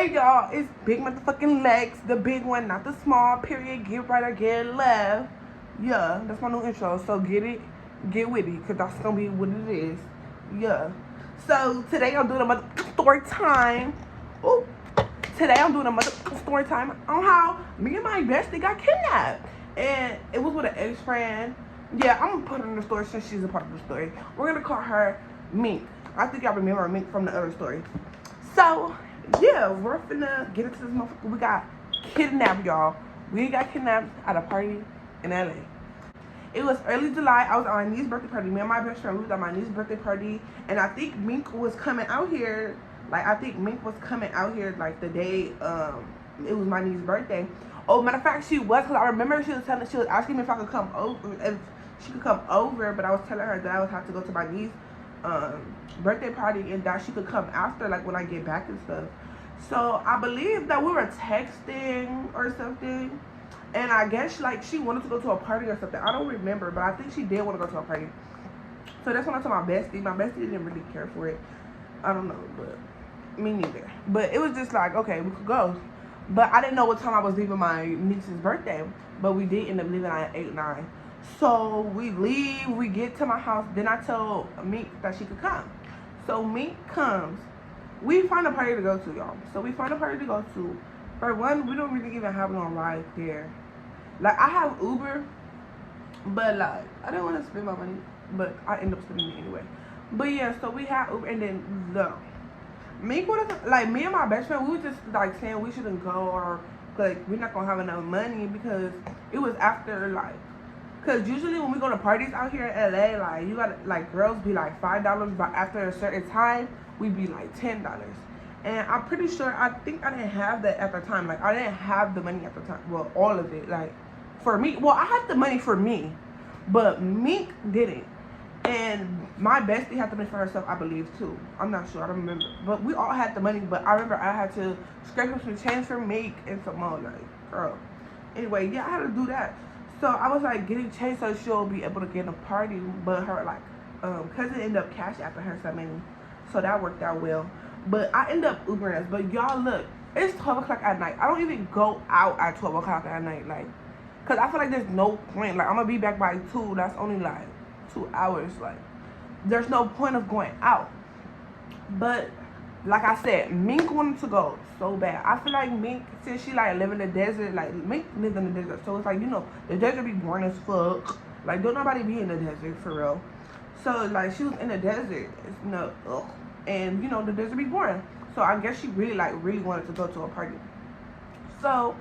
Hey y'all, it's big motherfucking legs, the big one, not the small, period, get right or get left. Yeah, that's my new intro, so get it, get with it, because that's going to be what it is. Yeah. So, today I'm doing a motherfucking story time. Ooh. Today I'm doing a motherfucking story time on how me and my bestie got kidnapped. And it was with an ex-friend. Yeah, I'm going to put her in the story since she's a part of the story. We're going to call her Mink. I think y'all remember Mink from the other story. So, yeah, we're finna get into this motherfucker. We got kidnapped, y'all. We got kidnapped at a party in LA. It was early July. I was at my niece's birthday party. Me and my best friend, we was at my niece's birthday party. And I think Mink was coming out here. Like, the day, it was my niece's birthday. Oh, matter of fact, she was, because I remember she was asking me if I could come over, if she could come over, but I was telling her that I would have to go to my niece's birthday party and that she could come after, like, when I get back and stuff. So I believe that we were texting or something, and I guess like she wanted to go to a party or something. I don't remember, but I think she did want to go to a party. So that's when I told my bestie. My bestie didn't really care for it. I don't know, but me neither. But it was just like, okay, we could go. But I didn't know what time I was leaving my niece's birthday. But we did end up leaving at 8, 9. So we leave, we get to my house. Then I told Mink that she could come. So Mink comes. We find a party to go to, y'all. So we find a party to go to. For one, we don't really even have no ride there. Like, I have Uber, but like, I didn't want to spend my money, but I end up spending it anyway. But yeah, so we had Uber, and then Mink was like, me and my best friend, we were just like saying we shouldn't go, or like we're not gonna have enough money, because it was after like, because usually when we go to parties out here in LA, like you gotta, like, girls be like $5, but after a certain time we'd be like $10. And I'm pretty sure, I think I didn't have that at the time. Like, I didn't have the money at the time. Well, all of it. Like, for me. Well, I had the money for me. But Mink didn't. And my bestie had the money for herself, I believe, too. I'm not sure. I don't remember. But we all had the money. But I remember I had to scrape up some change for Mink and some more. Like, girl. Anyway, yeah, I had to do that. So, I was, like, getting changed so she'll be able to get in a party. But her, like, cousin ended up cash apping her some money. So, that worked out well. But I end up Ubering us. But y'all, look, it's 12 o'clock at night. I don't even go out at 12 o'clock at night. Like, because I feel like there's no point. Like, I'm going to be back by 2. That's only, like, 2 hours. Like, there's no point of going out. But, like I said, Mink wanted to go so bad. I feel like Mink, since she, like, live in the desert, like, Mink lives in the desert. So, it's like, you know, the desert be boring as fuck. Like, don't nobody be in the desert, for real. So, like, she was in the desert. It's, you know, ugh. And, you know, the desert be boring. So, I guess she really wanted to go to a party. So,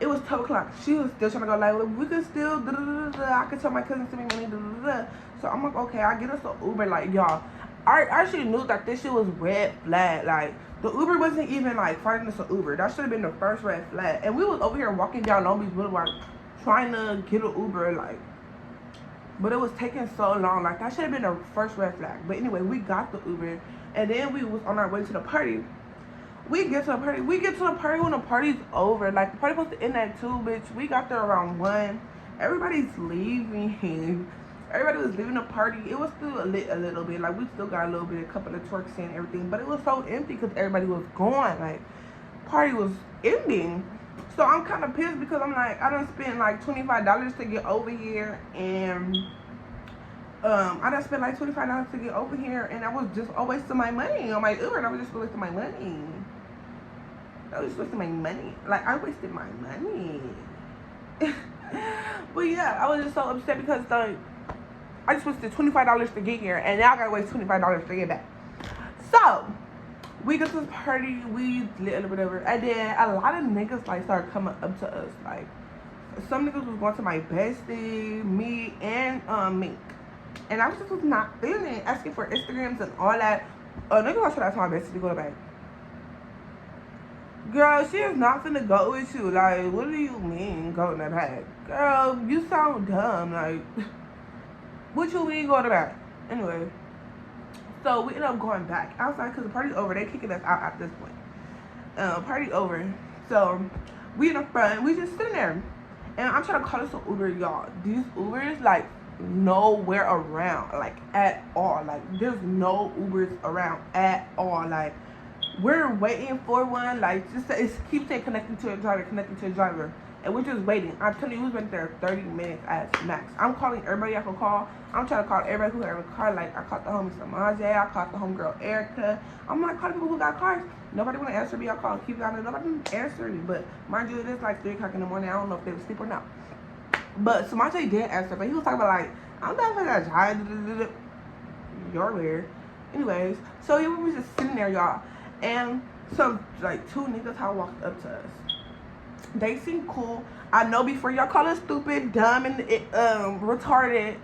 it was 12 o'clock. She was still trying to go, like, well, we could still, I could tell my cousin to send me money, So, I'm like, okay, I get us an Uber. Like, y'all, I actually knew that this shit was red flag. Like, the Uber wasn't even, like, finding us an Uber. That should have been the first red flag. And we was over here walking down Long Beach Boulevard trying to get an Uber, like, but it was taking so long. Like, that should have been the first red flag. But anyway, we got the Uber. And then we was on our way to the party. We get to the party when the party's over. Like, the party supposed to end at 2, bitch. We got there around 1. Everybody's leaving. Everybody was leaving the party. It was still lit a little bit. Like, we still got a little bit, a couple of twerks and everything. But it was so empty because everybody was gone. Like, party was ending. So I'm kind of pissed because I'm like, I done spent like $25 to get over here. And I done spent like $25 to get over here, and that was just a waste of my money on my Uber. That was just a waste of my money. That was just wasting my money. Like, I wasted my money. But yeah, I was just so upset because like, I just wasted $25 to get here, and now I gotta waste $25 to get back. So we go to this party, we lit a little bit over, and then a lot of niggas like started coming up to us. Like, some niggas was going to my bestie, me, and Mink. And I was just not feeling it, asking for Instagrams and all that. Nigga was trying to tell my bestie to go to bed. Girl, she is not finna go with you. Like, what do you mean go to bed? Girl, you sound dumb. Like, what you mean go to bed? Anyway, so we ended up going back outside because the party's over. They kicking us out at this point. Party over. So we in the front. We just sitting there. And I'm trying to call this an Uber, y'all. These Ubers, like, nowhere around, like, at all. Like, there's no Ubers around at all. Like, we're waiting for one. Like, just it keeps saying connecting to a driver, connecting to a driver. And we're just waiting. I'm telling you, we was waiting there 30 minutes at max. I'm calling everybody I can call. I'm trying to call everybody who ever called. Like, I called the homie Samaje. I called the homegirl Erica. I'm like, calling people who got cars. Nobody want to answer me. I call, keep on it. Nobody answer me. But mind you, it is like 3 o'clock in the morning. I don't know if they were asleep or not. But Samaje did answer. But he was talking about, like, I'm not going to try. You're weird. Anyways, so yeah, we was just sitting there, y'all. And some, like, 2 niggas had walked up to us. They seem cool. I know before y'all call us stupid, dumb, and retarded.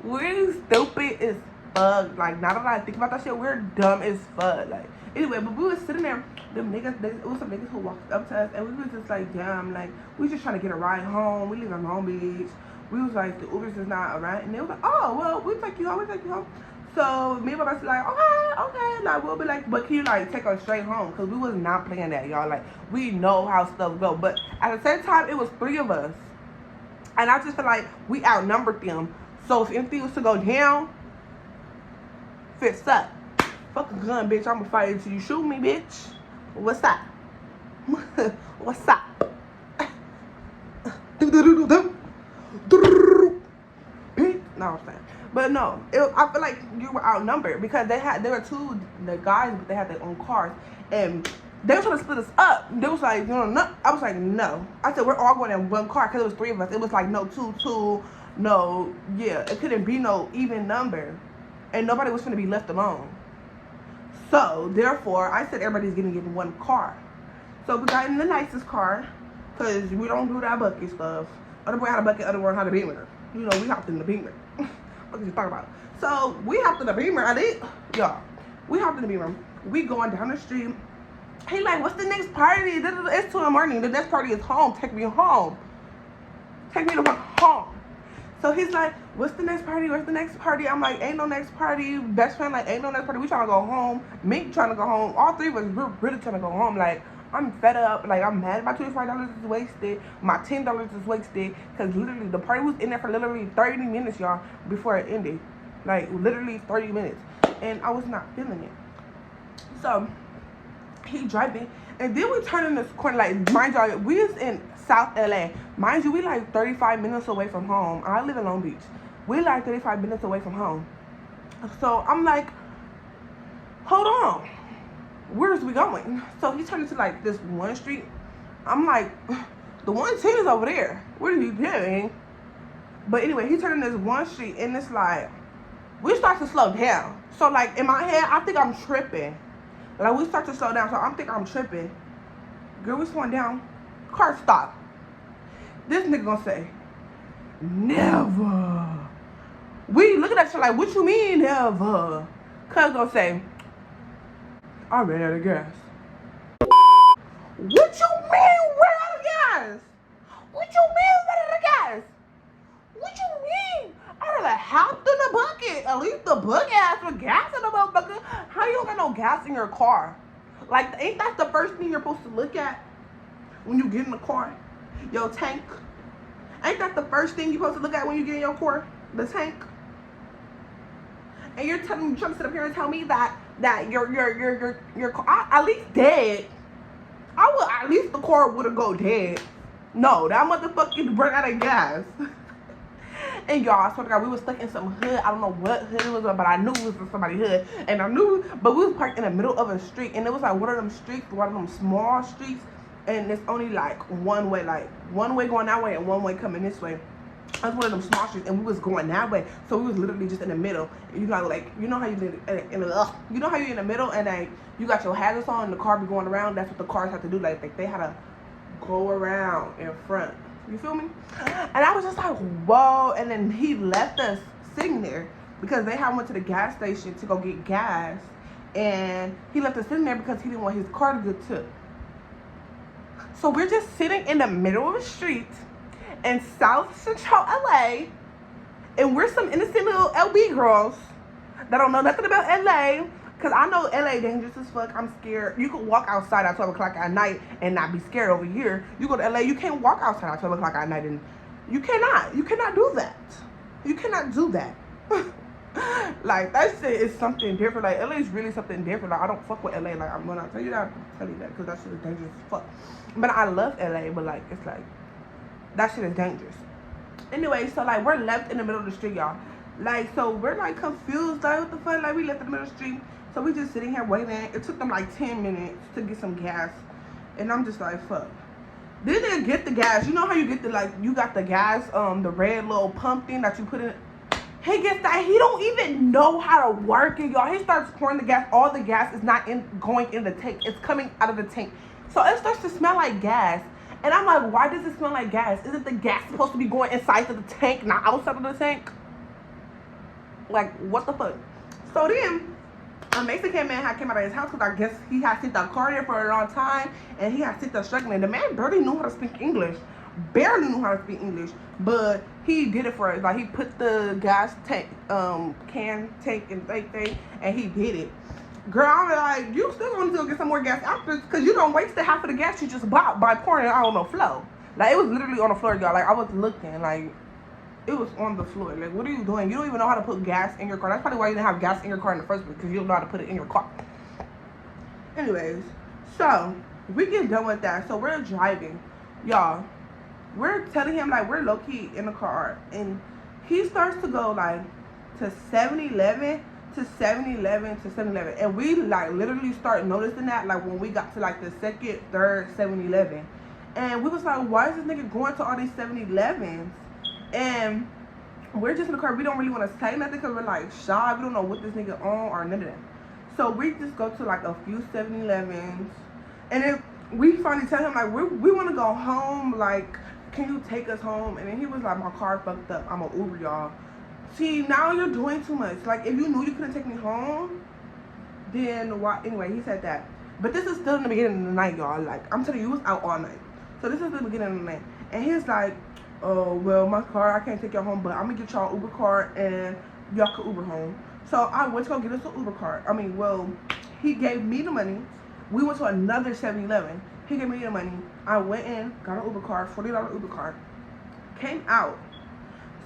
We're stupid as fuck. Like, now that I think about that shit, we're dumb as fuck. Like, anyway, but we was sitting there. Them niggas, it was some niggas who walked up to us, and we was just like, damn, like, we just trying to get a ride home. We live in Long Beach. We was like, the Ubers is not around. And they was like, oh, well, we'll take you home. So me and my best like, okay, like we'll be like, but can you like take us straight home? Cause we was not playing that, y'all. Like, we know how stuff go. But at the same time, it was 3 of us, and I just feel like we outnumbered them. So if anything was to go down, fist up. Fuck a gun, bitch. I'ma fight until you shoot me, bitch. What's up? What's up? No, I'm saying. But no, I feel like you were outnumbered because there were 2 the guys, but they had their own cars, and they were trying to split us up. They was like, no. I was like, no. I said we're all going in one car because it was 3 of us. It was like no 2, no, yeah. It couldn't be no even number, and nobody was going to be left alone. So therefore, I said everybody's getting in one car. So we got in the nicest car because we don't do that bucket stuff. Other boy had a bucket, other boy had a Beamer. You know, we hopped in the Beamer. What did you talk about? So we hopped in the Beamer. Y'all. We hopped in the Beamer. We going down the street. He like, what's the next party? It's 2 in the morning. The next party is home. Take me home. Take me to home. So he's like, what's the next party? Where's the next party? I'm like, ain't no next party. Best friend like, ain't no next party. We trying to go home. Mink trying to go home. All 3 of us, we're really trying to go home. Like, I'm fed up. Like, I'm mad. My $25 is wasted. My $10 is wasted. Because literally, the party was in there for literally 30 minutes, y'all, before it ended. Like, literally 30 minutes. And I was not feeling it. So, he driving. And then we turn in this corner. Like, mind y'all, we was in South LA. Mind you, we like 35 minutes away from home. I live in Long Beach. We like 35 minutes away from home. So, I'm like, hold on. Where's we going? So he turned into like this one street. I'm like, the 110 is over there. What are you doing? But anyway, he turned in this one street, and it's like, we start to slow down. So like in my head, I think I'm tripping. Like we start to slow down, so I'm thinking I'm tripping. Girl, we slowing down. Car stop. This nigga gonna say, never. We look at that shit like, what you mean never? Cuz gonna say, I ran out of gas. What you mean ran out of gas? What you mean ran out of gas? What you mean? I done hopped in the bucket. At least the bucket has some gas in the motherfucker. How you don't got no gas in your car? Like, ain't that the first thing you're supposed to look at when you get in the car? Your tank. Ain't that the first thing you're supposed to look at when you get in your car? The tank. And you're trying to sit up here and tell me that your car, at least dead. I would, at least the car would have go dead. No, that motherfucking ran out of gas. And y'all, I swear to God, we was stuck in some hood. I don't know what hood it was, but I knew it was in somebody's hood. And I knew, but we was parked in the middle of a street, and it was like one of them streets, one of them small streets, and it's only like one way going that way and one way coming this way. That's one of them small streets, and we was going that way, so we was literally just in the middle. You know, like, you know how you're in the middle, and like you got your hazards on, and the car be going around. That's what the cars have to do. Like they had to go around in front. You feel me? And I was just like, whoa. And then he left us sitting there because they had went to the gas station to go get gas, and he left us sitting there because he didn't want his car to get took. So we're just sitting in the middle of the street in South Central LA, and we're some innocent little LB girls that don't know nothing about LA, because I know LA dangerous as fuck. I'm scared. You can walk outside at 12 o'clock at night and not be scared over here. You go to LA, you can't walk outside at 12 o'clock at night, and you cannot do that. You cannot do that. Like, that shit is something different. Like, LA is really something different. Like, I don't fuck with LA. Like, I'm gonna tell you that, because that shit is dangerous as fuck. But I love LA, but like, it's like, that shit is dangerous. Anyway, so like, we're left in the middle of the street, y'all. Like, so we're like confused, like, what the fuck? Like, we left in the middle of the street. So we just sitting here waiting. It took them like 10 minutes to get some gas. And I'm just like, fuck. They didn't get the gas. You know how you get the, like, you got the gas, the red little pump thing that you put in. He gets that. He don't even know how to work it, y'all. He starts pouring the gas. All the gas is not going in the tank. It's coming out of the tank. So it starts to smell like gas. And I'm like, why does it smell like gas? Isn't the gas supposed to be going inside of the tank, not outside of the tank? Like, what the fuck? So then, a Mexican man had came out of his house because I guess he had sit that car there for a long time, and he had sit there struggling. The man barely knew how to speak English. Barely knew how to speak English, but he did it for us. Like, he put the gas tank, can tank and thing, and he did it. Girl, I'm like, you still want to go get some more gas after, because you don't waste the half of the gas you just bought by pouring it out on the floor. Like, it was literally on the floor, y'all. Like, I was looking, like, it was on the floor. Like, what are you doing? You don't even know how to put gas in your car. That's probably why you didn't have gas in your car in the first place, because you don't know how to put it in your car. Anyways, so we get done with that. So we're driving, y'all. We're telling him, like, we're low-key in the car, and he starts to go, like, to 7-Eleven, to 7-Eleven, to 7-Eleven, and we, like, literally start noticing that, like, when we got to, like, the second, third 7-Eleven, and we was like, why is this nigga going to all these 7-Elevens? And we're just in the car. We don't really want to say nothing because we're, like, shy. We don't know what this nigga on or none of that. So we just go to, like, a few 7-Elevens, and then we finally tell him, like, we want to go home, like, can you take us home? And then he was like, my car fucked up. I'm an Uber, y'all. See, now you're doing too much. Like, if you knew you couldn't take me home, then why? Anyway, he said that. But this is still in the beginning of the night, y'all. Like, I'm telling you, he was out all night. So this is the beginning of the night. And he's like, oh, well, my car, I can't take y'all home, but I'm going to get y'all an Uber car, and y'all can Uber home. So I went to go get us an Uber car. I mean, well, he gave me the money. We went to another 7-Eleven. He gave me the money. I went in, got an Uber car, $40 Uber car. Came out.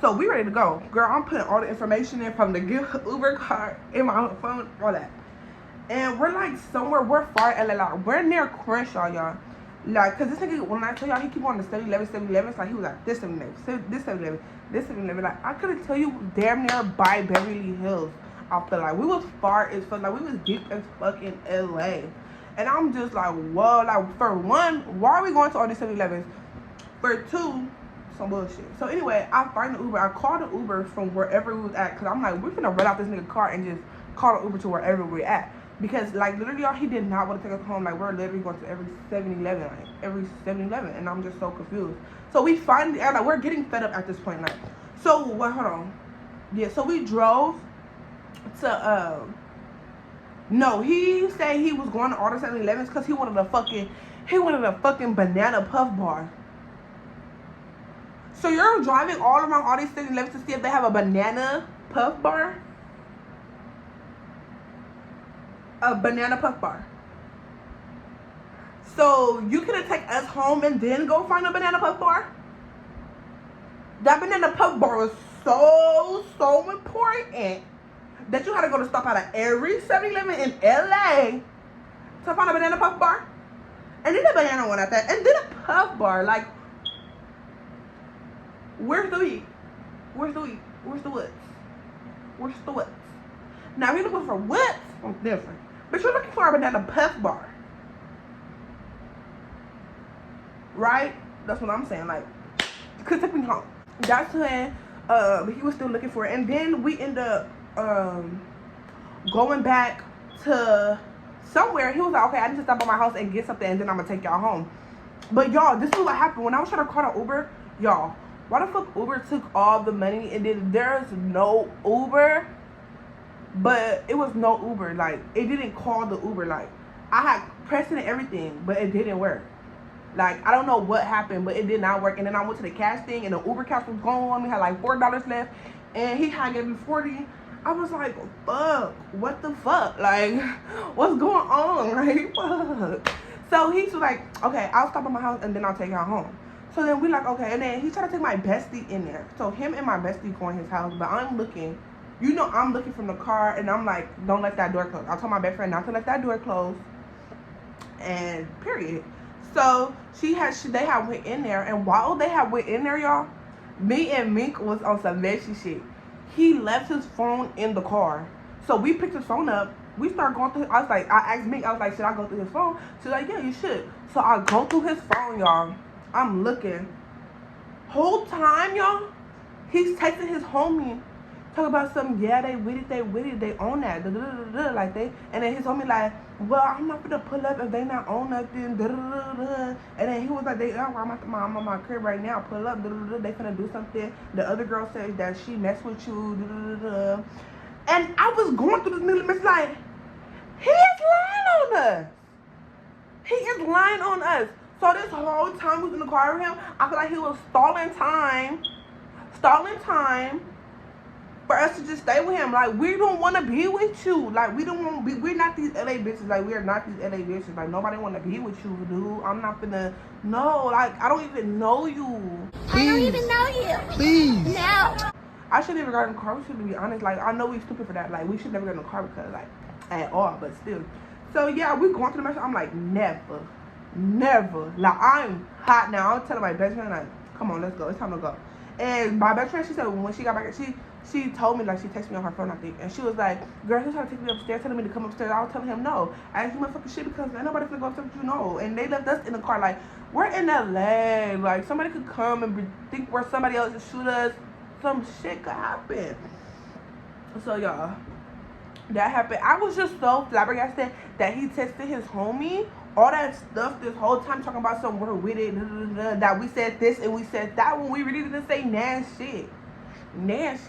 So we ready to go. Girl, I'm putting all the information in from the Uber car in my phone, all that. And we're like somewhere, we're far LA. Like, we're near Crenshaw, y'all. Like, cause this nigga, when I tell y'all, he keep on the 7-Eleven, it's like he was like this 7-Eleven, this 7-Eleven, this 7-Eleven. Like, I couldn't tell you damn near by Beverly Hills. I feel like we was far as fuck. Like, we was deep as fuck in LA. And I'm just like, whoa, like, for one, why are we going to all these 7-Elevens? For two, some bullshit. So anyway, I find the Uber. I called the Uber from wherever we was at, because I'm like, we're finna run out this nigga car and just call the Uber to wherever we're at. Because, like, literally, y'all, he did not want to take us home. Like, we're literally going to every 7-Eleven, like, every 7-Eleven, and I'm just so confused. So we finally, like, we're getting fed up at this point, like, so, what, hold on. Yeah, so we drove to, no, he said he was going to all the 7-Elevens because he wanted a fucking banana puff bar. So you're driving all around all these 7-Elevens to see if they have a banana puff bar? A banana puff bar. So you couldn't take us home and then go find a banana puff bar? That banana puff bar was so important that you had to go to stop out of every 7-Eleven in LA to find a banana puff bar. And then the banana one at that. And then a puff bar. Like, where's the weed? Where's the weed? Where's the woods? Where's the woods? Now, if you're looking for woods, I'm different. But you're looking for a banana puff bar. Right? That's what I'm saying. Like, you could take me home. That's when he was still looking for it. And then we end up going back to somewhere. He was like, okay, I need to stop by my house and get something, and then I'm gonna take y'all home. But y'all, this is what happened when I was trying to call an Uber. Y'all, why the fuck Uber took all the money and then there's no Uber? But it was no Uber. Like, it didn't call the Uber. Like, I had pressed it and everything, but it didn't work. Like, I don't know what happened, but it did not work. And then I went to the cash thing, and the Uber cash was gone. We had like $4 left, and he had given me 40. I was like, fuck, what the fuck? Like, what's going on? Like, fuck. So he's like, okay, I'll stop at my house, and then I'll take y'all home. So then we like, okay. And then he tried to take my bestie in there. So him and my bestie go in his house, but I'm looking. You know I'm looking from the car, and I'm like, don't let that door close. I told my best friend not to let that door close, and period. So they had went in there, and while they had went in there, y'all, me and Mink was on some messy shit. He left his phone in the car. So we picked his phone up. We started going through. I asked Mink, I was like, should I go through his phone? She's like, yeah, you should. So I go through his phone, y'all. I'm looking. Whole time, y'all, he's texting his homie. Talk about something, yeah, they with it, they own that, like they, and then his homie like, well, I'm not gonna pull up if they not own nothing, and then he was like, I'm at my crib right now, pull up, they finna do something. The other girl said that she messed with you, and I was going through this middle of like, he is lying on us. He is lying on us. So this whole time we was in the car with him, I feel like he was stalling time for us to just stay with him. Like, we don't want to be with you. Like, we don't want to be, we're not these LA bitches. Like, we are not these LA bitches. Like, nobody want to be with you, dude. I'm not gonna, no, like, I don't even know you. Please. I don't even know you. Please. No. I shouldn't even got in the car with you, to be honest. Like, I know we stupid for that. Like, we should never get in the car because, like, at all, but still. So, yeah, we going to the message. I'm like, never. Like, I'm hot now. I'm telling my best friend, like, come on, let's go. It's time to go. And my best friend, she said when she got back, she told me, like, she texted me on her phone, I think, and she was like, girl, he's trying to take me upstairs, telling me to come upstairs. I was telling him no. I asked him motherfucking shit because ain't nobody finna go upstairs with you, no. And they left us in the car, like, we're in LA. Like, somebody could come and think we're somebody else and shoot us. Some shit could happen. So, y'all, that happened. I was just so flabbergasted that he texted his homie all that stuff this whole time, talking about some we're with it, that we said this and we said that when we really didn't say nasty shit. And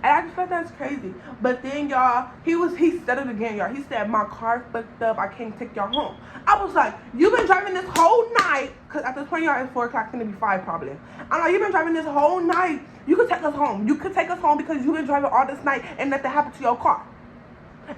I just thought that's crazy. But then, y'all, he said it again, y'all. He said, my car fucked up, I can't take y'all home. I was like, you've been driving this whole night, because at this point, y'all, it's 4 o'clock, it's gonna be 5 probably. I'm like, you've been driving this whole night. You could take us home. You could take us home because you've been driving all this night and nothing happened to your car.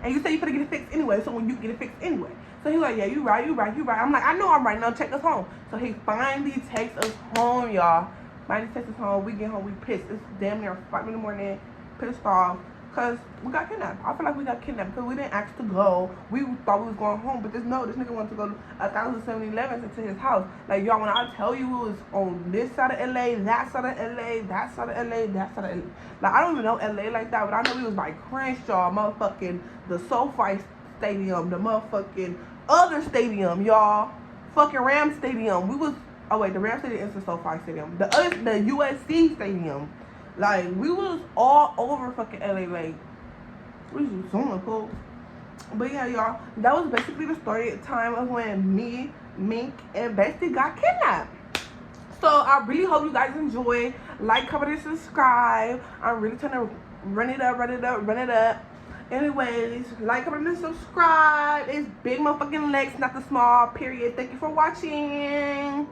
And you said you're gonna get it fixed anyway, so when you get it fixed anyway. So he's like, yeah, you right. I'm like, I know I'm right, now take us home. So he finally takes us home, y'all. Finally takes us home, we get home, we pissed. It's damn near 5 in the morning, pissed off, because we got kidnapped. I feel like we got kidnapped because we didn't ask to go. We thought we was going home, but this nigga wanted to go to 1,711 into his house. Like, y'all, when I tell you it was on this side of LA, that side of LA, that side of LA, that side of LA. Like, I don't even know LA like that, but I know we was by Crenshaw, motherfucking the SoFi Stadium, the motherfucking other stadium, y'all. Fucking Ram Stadium. We was, oh wait, the Ram Stadium is the SoFi Stadium. The USC Stadium. Like, we was all over fucking LA. Like, we was zooming, cool. But yeah, y'all, that was basically the story time of when me, Mink, and Bestie got kidnapped. So I really hope you guys enjoy. Like, comment, and subscribe. I'm really trying to run it up. Anyways, like, comment, and subscribe. It's big motherfucking legs, not the small, period. Thank you for watching.